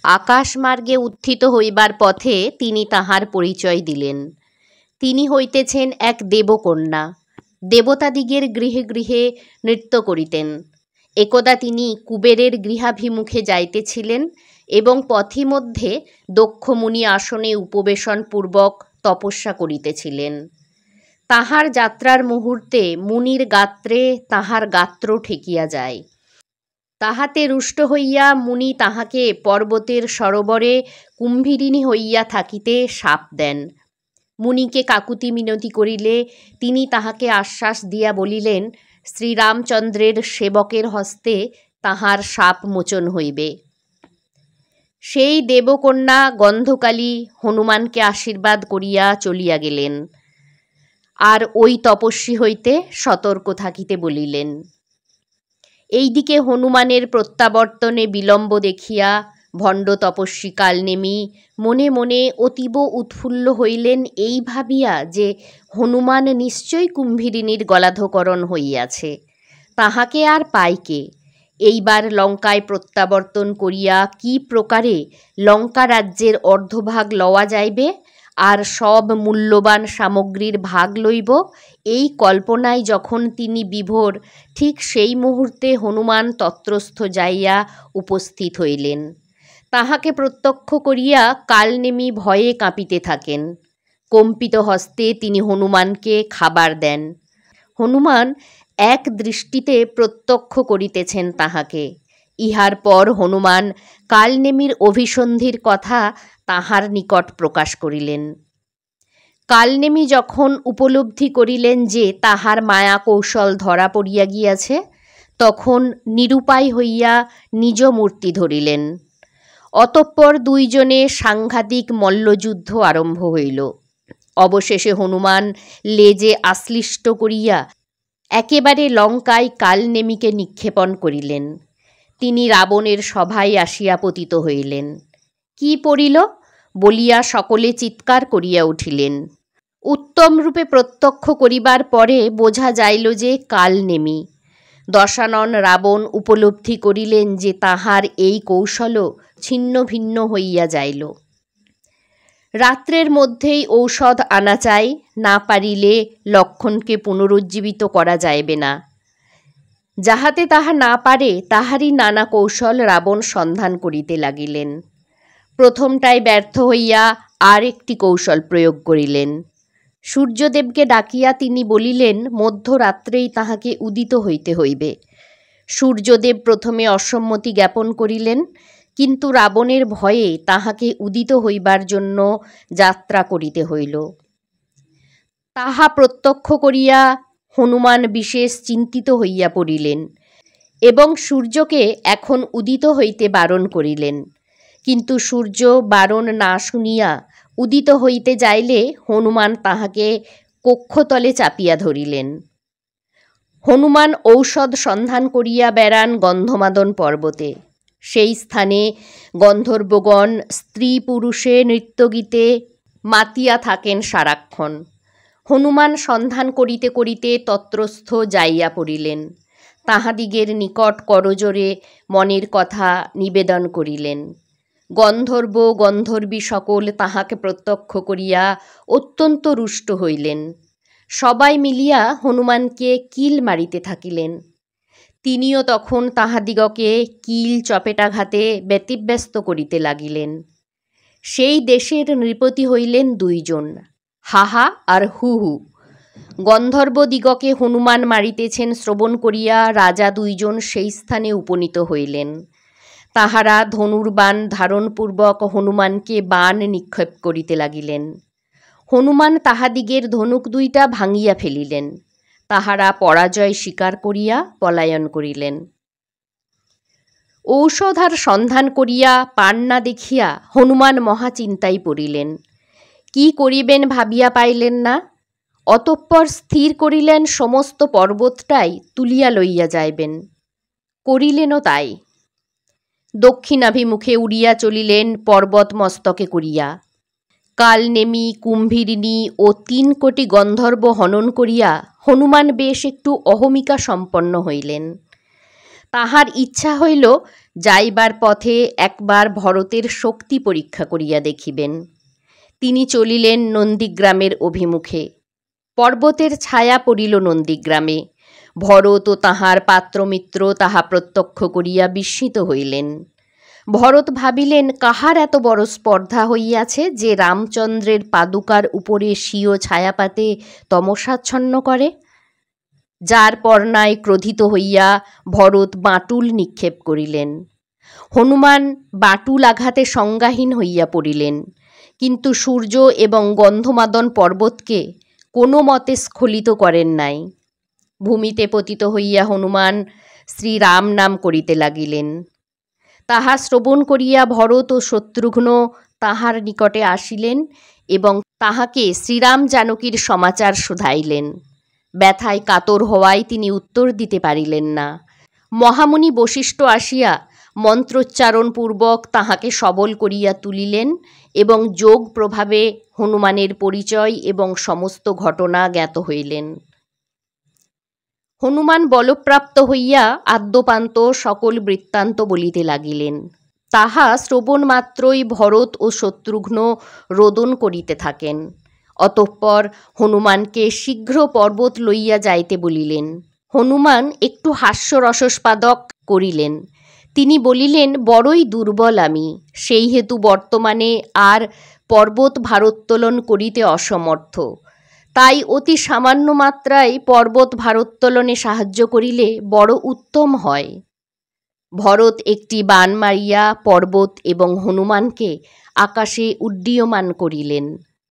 আকাশমার্গে উত্থিত হইবার পথে তিনি তাহার পরিচয় দিলেন। তিনি হইতেছেন এক দেবকন্যা, দেবতাদিগের গৃহে গৃহে নৃত্য করিতেন। একদা তিনি কুবেরের গৃহাভিমুখে যাইতেছিলেন এবং পথিমধ্যে দক্ষ মুনি আসনে উপবেশনপূর্বক তপস্যা করিতেছিলেন। তাহার যাত্রার মুহূর্তে মুনির গাত্রে তাহার গাত্র ঠেকিয়া যায়। তাহাতে রুষ্ট হইয়া মুনি তাহাকে পর্বতের সরোবরে কুম্ভীরিণী হইয়া থাকিতে শাপ দেন। মুনিকে কাকুতি মিনতি করিলে তিনি তাহাকে আশ্বাস দিয়া বলিলেন, শ্রীরামচন্দ্রের সেবকের হস্তে তাহার শাপ মোচন হইবে। সেই দেবকন্যা গন্ধকালী হনুমানকে আশীর্বাদ করিয়া চলিয়া গেলেন, আর ওই তপস্বী হইতে সতর্ক থাকিতে বলিলেন। এইদিকে হনুমানের প্রত্যাবর্তনে বিলম্ব দেখিয়া ভণ্ড তপস্বী কালনেমী মনে মনে অতীব উৎফুল্ল হইলেন, এই ভাবিয়া যে হনুমান নিশ্চয় কুম্ভীরিণীর গলাধকরণ হইয়াছে, তাহাকে আর পায় কে। এইবার লঙ্কায় প্রত্যাবর্তন করিয়া কি প্রকারে লঙ্কা রাজ্যের অর্ধভাগ লওয়া যাইবে আর সব মূল্যবান সামগ্রীর ভাগ লইব, এই কল্পনায় যখন তিনি বিভোর, ঠিক সেই মুহূর্তে হনুমান তত্রস্থ যাইয়া উপস্থিত হইলেন। তাহাকে প্রত্যক্ষ করিয়া কালনেমী ভয়ে কাঁপিতে থাকেন। কম্পিত হস্তে তিনি হনুমানকে খাবার দেন। হনুমান এক দৃষ্টিতে প্রত্যক্ষ করিতেছেন তাহাকে। ইহার পর হনুমান কালনেমীর অভিসন্ধির কথা তাহার নিকট প্রকাশ করিলেন। কালনেমী যখন উপলব্ধি করিলেন যে তাহার মায়া কৌশল ধরা পড়িয়া গিয়াছে, তখন নিরুপায় হইয়া নিজ মূর্তি ধরিলেন। অতঃপর দুইজনে সাংঘাতিক মল্লযুদ্ধ আরম্ভ হইল। অবশেষে হনুমান লেজে আশ্লিষ্ট করিয়া একেবারে লঙ্কায় কালনেমীকে নিক্ষেপণ করিলেন। তিনি রাবণের সভায় আসিয়া পতিত হইলেন। কি পড়িল বলিয়া সকলে চিৎকার করিয়া উঠিলেন। উত্তমরূপে প্রত্যক্ষ করিবার পরে বোঝা যাইল যে কালনেমী। দশানন রাবণ উপলব্ধি করিলেন যে তাহার এই কৌশলও ছিন্ন ভিন্ন হইয়া যাইল। রাত্রের মধ্যেই ঔষধ আনা চাই, না পারিলে লক্ষণকে পুনরুজ্জীবিত করা যাইবে না। যাহাতে তাহা না পারে তাহারই নানা কৌশল রাবণ সন্ধান করিতে লাগিলেন। প্রথমটায় ব্যর্থ হইয়া আর একটি কৌশল প্রয়োগ করিলেন। সূর্যদেবকে ডাকিয়া তিনি বলিলেন মধ্যরাত্রেই তাহাকে উদিত হইতে হইবে। সূর্যদেব প্রথমে অসম্মতি জ্ঞাপন করিলেন, কিন্তু রাবণের ভয়ে তাহাকে উদিত হইবার জন্য যাত্রা করিতে হইল। তাহা প্রত্যক্ষ করিয়া হনুমান বিশেষ চিন্তিত হইয়া পড়িলেন এবং সূর্যকে এখন উদিত হইতে বারণ করিলেন। কিন্তু সূর্য বারণ না শুনিয়া উদিত হইতে যাইলে হনুমান তাহাকে কক্ষতলে চাপিয়া ধরিলেন। হনুমান ঔষধ সন্ধান করিয়া বেড়ান গন্ধমাদন পর্বতে। সেই স্থানে গন্ধর্বগণ স্ত্রী পুরুষে নৃত্যগীতে মাতিয়া থাকেন সারাক্ষণ। হনুমান সন্ধান করিতে করিতে তত্রস্থ যাইয়া পড়িলেন। তাহাদিগের নিকট করজোরে মনের কথা নিবেদন করিলেন। গন্ধর্ব গন্ধর্বী সকল তাহাকে প্রত্যক্ষ করিয়া অত্যন্ত রুষ্ট হইলেন। সবাই মিলিয়া হনুমানকে কিল মারিতে থাকিলেন। তিনিও তখন তাহাদিগকে কিল চপেটাঘাতে ব্যতিব্যস্ত করিতে লাগিলেন। সেই দেশের নৃপতি হইলেন দুইজন, হাহা আর হুহু। গন্ধর্বদিগকে হনুমান মারিতেছেন শ্রবণ করিয়া রাজা দুইজন সেই স্থানে উপনীত হইলেন। তাহারা ধনুর্বাণ ধারণপূর্বক হনুমানকে বাণ নিক্ষেপ করিতে লাগিলেন। হনুমান তাহাদিগের ধনুক দুইটা ভাঙিয়া ফেলিলেন। তাহারা পরাজয় স্বীকার করিয়া পলায়ন করিলেন। ঔষধ আর সন্ধান করিয়া পান না দেখিয়া হনুমান মহাচিন্তায় পড়িলেন। কি করিবেন ভাবিয়া পাইলেন না। অতঃপর স্থির করিলেন সমস্ত পর্বতটাই তুলিয়া লইয়া যাইবেন। করিলেনও তাই। দক্ষিণাভিমুখে উড়িয়া চলিলেন পর্বত মস্তকে করিয়া। কালনেমী, কুম্ভীরিণী ও 3 কোটি গন্ধর্ব হনন করিয়া হনুমান বেশ একটু অহমিকা সম্পন্ন হইলেন। তাহার ইচ্ছা হইল যাইবার পথে একবার ভরতের শক্তি পরীক্ষা করিয়া দেখিবেন। তিনি চলিলেন নন্দীগ্রামের অভিমুখে। পর্বতের ছায়া পড়িল নন্দীগ্রামে। ভরত ও তাহার পাত্রমিত্র তাহা প্রত্যক্ষ করিয়া বিস্মিত হইলেন। ভরত ভাবিলেন, কাহার এত বড় স্পর্ধা হইয়াছে যে রামচন্দ্রের পাদুকার উপরে স্বীয় ছায়াপাতে তমসাচ্ছন্ন করে? যার পর্ণায় ক্রোধিত হইয়া ভরত বাঁটুল নিক্ষেপ করিলেন। হনুমান বাঁটুল আঘাতে সংজ্ঞাহীন হইয়া পড়িলেন, কিন্তু সূর্য এবং গন্ধমাদন পর্বতকে কোনো মতে স্খলিত করেন নাই। ভূমিতে পতিত হইয়া হনুমান শ্রীরাম নাম করিতে লাগিলেন। তাহা শ্রবণ করিয়া ভরত ও শত্রুঘ্ন তাহার নিকটে আসিলেন এবং তাহাকে শ্রীরাম জানকীর সমাচার শুধাইলেন। ব্যথায় কাতর হওয়ায় তিনি উত্তর দিতে পারিলেন না। মহামুনি বশিষ্ঠ আসিয়া মন্ত্রোচ্চারণপূর্বক তাহাকে সবল করিয়া তুলিলেন এবং যোগ প্রভাবে হনুমানের পরিচয় এবং সমস্ত ঘটনা জ্ঞাত হইলেন। হনুমান বলপ্রাপ্ত হইয়া আদ্যোপান্ত সকল বৃত্তান্ত বলিতে লাগিলেন। তাহা শ্রবণ মাত্রই ভরত ও শত্রুঘ্ন রোদন করিতে থাকেন। অতঃপর হনুমানকে শীঘ্র পর্বত লইয়া যাইতে বলিলেন। হনুমান একটু হাস্যরসস্পাদক করিলেন। তিনি বলিলেন, বড়ই দুর্বল আমি, সেই হেতু বর্তমানে আর পর্বত ভারোত্তোলন করিতে অসমর্থ। তাই অতি সামান্য মাত্রায় পর্বত ভারোত্তোলনে সাহায্য করিলে বড় উত্তম হয়। ভরত একটি বাণ মারিয়া পর্বত এবং হনুমানকে আকাশে উড্ডীয়মান করিলেন।